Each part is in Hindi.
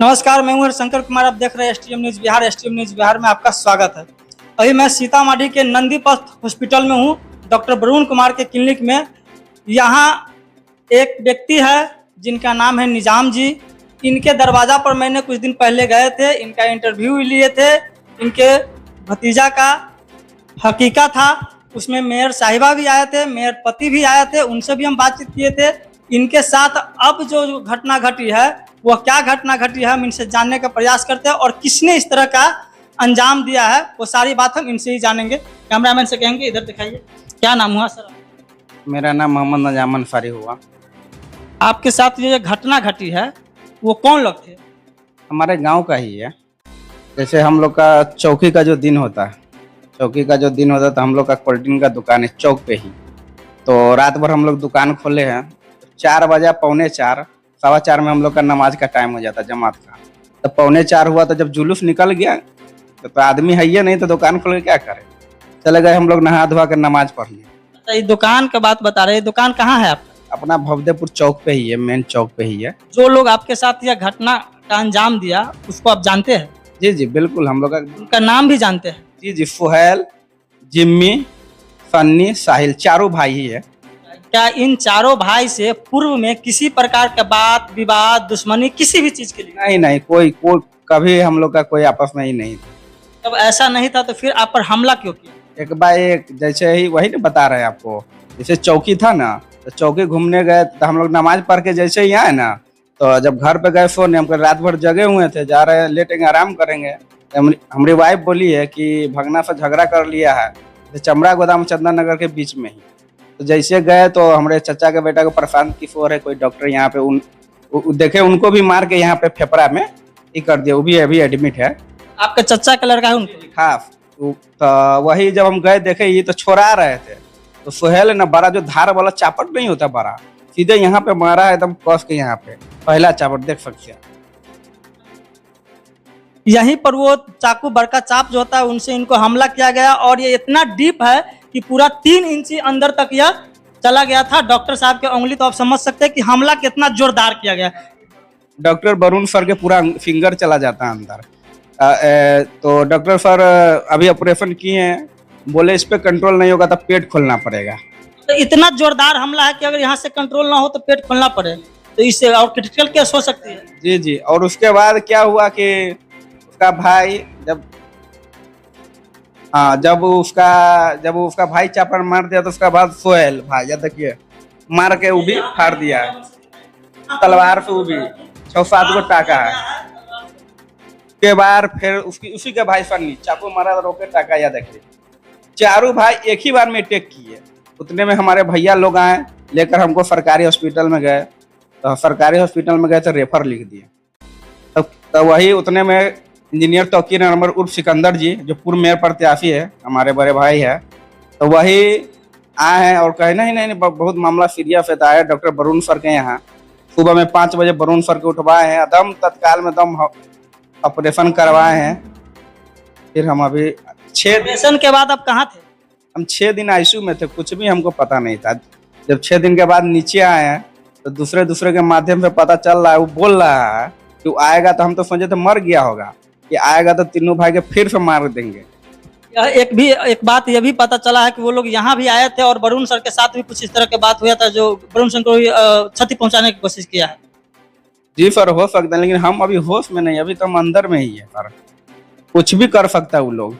नमस्कार, मैं हूं शंकर कुमार। आप देख रहे हैं STM news Bihar. STM news Bihar में आपका स्वागत है। अभी मैं सीतामढ़ी के नंदीपथ हॉस्पिटल में हूं, डॉक्टर वरुण कुमार के क्लिनिक में। यहाँ एक व्यक्ति है जिनका नाम है निजाम जी। इनके दरवाजा पर मैंने कुछ दिन पहले गए थे, इनका इंटरव्यू लिए थे। इनके भतीजा का हकीका था, उसमें मेयर साहिबा भी आए थे, मेयर पति भी आए थे, उनसे भी हम बातचीत किए थे। इनके साथ अब जो घटना घटी है वह क्या घटना घटी है, हम इनसे जानने का प्रयास करते हैं और किसने इस तरह का अंजाम दिया है वो सारी बात हम इनसे ही जानेंगे। कैमरामैन से कहेंगे इधर दिखाइए, क्या नाम हुआ सर? मेरा नाम मोहम्मद नजामन फारी हुआ। आपके साथ ये घटना घटी है वो कौन लोग थे? हमारे गांव का ही है। जैसे हम लोग का चौकी का जो दिन होता है, तो हम लोग का कोल्ड ड्रिंक का दुकान है चौक पे ही। तो रात भर हम लोग दुकान खोले हैं। 4 बजे, पौने 4, 4:15 में हम लोग का नमाज का टाइम हो जाता जमात का। तो 3:45 हुआ, तो जब जुलूस निकल गया तो आदमी है ही नहीं, तो दुकान खोल के क्या करे। चले गए हम लोग नहा धोवा कर नमाज पढ़ने। अच्छा, ये दुकान का बात बता रहे हैं, दुकान कहाँ है आपका? अपना भवदेपुर चौक पे ही है, मेन चौक पे ही है। जो लोग आपके साथ यह घटना का अंजाम दिया उसको आप जानते हैं? जी जी बिल्कुल, हम लोग का। उनका नाम भी जानते हैं? जी जी, फुहैल, जिम्मी, फन्नी, साहिल, चारों भाई ही है। क्या इन चारों भाई से पूर्व में किसी प्रकार का बात विवाद दुश्मनी किसी भी चीज के लिए? नहीं नहीं, कोई कभी हम लोग का कोई आपस में ही नहीं था। जब ऐसा नहीं था तो फिर आप पर हमला क्यों किया? एक बार एक जैसे ही वही ना बता रहे हैं आपको, जैसे चौकी था ना, तो चौकी घूमने गए तो हम लोग नमाज पढ़ के जैसे ही आए ना, तो जब घर पे गए फोन, हम रात भर जगे हुए थे, जा रहे हैं लेटेंगे आराम करेंगे। हमारी वाइफ बोली है कि भगना से झगड़ा कर लिया है, तो चमड़ा गोदाम चंदन नगर के बीच में ही। तो जैसे गए तो हमारे चचा के बेटा को प्रशांत किशोर है कोई डॉक्टर यहाँ पे, देखे उनको भी मार के यहाँ पे फेफड़ा में ही कर दिया, वो भी अभी एडमिट है। आपके चचा का लड़का है उनको? खास तो वही जब हम गए देखे ये तो छोड़ा रहे थे, तो सुहेल ना बड़ा जो धार वाला चापट नहीं होता बड़ा, सीधे यहाँ पे मारा है एकदम कस के, यहाँ पे पहला चापट देख सकते हैं। यहीं पर वो चाकू बड़का चाप जो होता है उनसे इनको हमला किया गया और ये इतना डीप है कि पूरा 3 इंची अंदर तक यह चला गया था। डॉक्टर साहब के उंगली, तो आप समझ सकते हैं कि हमला कितना जोरदार किया गया। डॉक्टर वरुण सर के पूरा फिंगर चला जाता है अंदर। तो डॉक्टर सर अभी ऑपरेशन किए हैं, बोले इस पे कंट्रोल नहीं होगा तो पेट खोलना पड़ेगा। तो इतना जोरदार हमला है कि अगर यहाँ से कंट्रोल ना हो तो पेट खोलना पड़े, तो इससे और क्रिटिकल केस हो सकती है। जी जी, और उसके बाद क्या हुआ कि उसका भाई जब उसका भाई चापड़ मार दिया, तो उसका बाद सोहेल भाई, या देखिए मार के वो भी फाड़ दिया है तलवार से, वो भी 6-7 गो टाका है। के बाद फिर उसी के भाई फन्नी चाकू मारा, रोके टाका, या देखिए चारों भाई एक ही बार में अटैक किए। उतने में हमारे भैया लोग आए लेकर हमको सरकारी हॉस्पिटल में गए, तो सरकारी हॉस्पिटल में गए तो रेफर लिख दिए। तो वही उतने में इंजीनियर तौकीर नंबर उर्फ सिकंदर जी, जो पूर्व मेयर प्रत्याशी है, हमारे बड़े भाई है, तो वही आए हैं और कहे नहीं बहुत मामला सीरियस है। तो आए डॉक्टर वरुण सर के यहाँ, सुबह में 5 बजे वरुण सर को उठवाए हैं, दम तत्काल में दम ऑपरेशन करवाए हैं। फिर हम अभी 6 ऑपरेशन के बाद आप कहाँ थे? हम 6 दिन आईसीयू में थे, कुछ भी हमको पता नहीं था। जब 6 दिन के बाद नीचे आए हैं तो दूसरे के माध्यम से पता चल रहा है, वो बोल रहा है कि आएगा, तो हम तो समझे तो मर गया होगा, कि आएगा तो तीनों भाई के फिर से मार देंगे। एक बात ये भी पता चला है कि वो लोग यहाँ भी आए थे और वरुण सर के साथ भी कुछ इस तरह की बात हुआ था, जो वरुण सर को क्षति पहुंचाने की कोशिश किया है। जी सर, हो सकता है, लेकिन हम अभी होश में नहीं, अभी तो हम अंदर में ही है सर। कुछ भी कर सकता है वो लोग।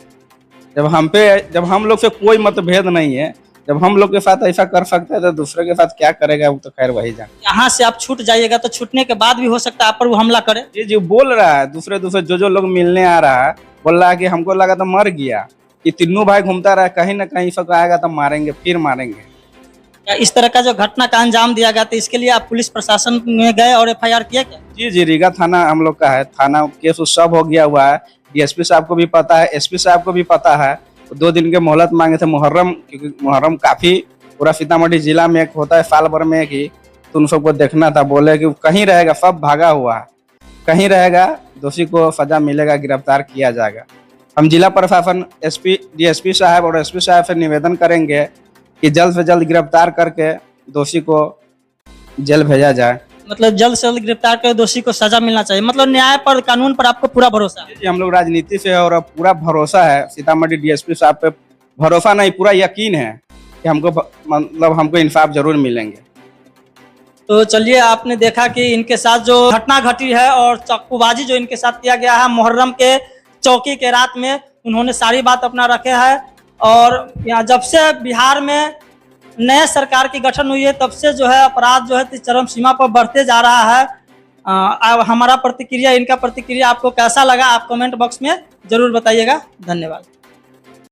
जब हम लोग से कोई मतभेद नहीं है, जब हम लोग के साथ ऐसा कर सकता है तो दूसरे के साथ क्या करेगा, वो तो खैर वही जाने। यहाँ से आप छूट जाइएगा तो छूटने के बाद भी हो सकता है आप पर वो हमला करे। जी जी, बोल रहा है दूसरे जो लोग मिलने आ रहा है, बोल रहा है कि हमको लगा तो मर गया, कि तीनों भाई घूमता रहा, कहीं ना कहीं सब आएगा तो मारेंगे, फिर मारेंगे। इस तरह का जो घटना का अंजाम दिया गया था, इसके लिए आप पुलिस प्रशासन में गए और FIR किया क्या? जी जी, रीगा थाना हम लोग का है, थाना केस सब हो गया हुआ है। DSP साहब को भी पता है, SP साहब को भी पता है। 2 दिन के मोहलत मांगे थे मुहर्रम, क्योंकि मुहर्रम काफी पूरा सीतामढ़ी जिला में एक होता है, साल भर में एक ही, तो उन सबको देखना था। बोले कि कहीं रहेगा, सब भागा हुआ है, कहीं रहेगा, दोषी को सजा मिलेगा, गिरफ्तार किया जाएगा। हम जिला प्रशासन DSP साहब और SP साहब से निवेदन करेंगे कि जल्द से जल्द गिरफ्तार करके दोषी को जेल भेजा जाए। मतलब जल्द से जल्द गिरफ्तार कर दोषी को सजा मिलना चाहिए, मतलब न्याय पर, कानून पर आपको पूरा भरोसा है। जी, हम लोग राजनीति से और पूरा भरोसा है, सीतामढ़ी डीएसपी साहब पे भरोसा नहीं, पूरा यकीन है कि हमको हमको इंसाफ जरूर मिलेंगे। तो चलिए, आपने देखा कि इनके साथ जो घटना घटी है और चाकूबाजी जो इनके साथ किया गया है मुहर्रम के चौकी के रात में, उन्होंने सारी बात अपना रखे है। और यहाँ जब से बिहार में नए सरकार की गठन हुई है तब से जो है अपराध जो है चरम सीमा पर बढ़ते जा रहा है। अब हमारा प्रतिक्रिया, इनका प्रतिक्रिया आपको कैसा लगा, आप कमेंट बॉक्स में जरूर बताइएगा। धन्यवाद।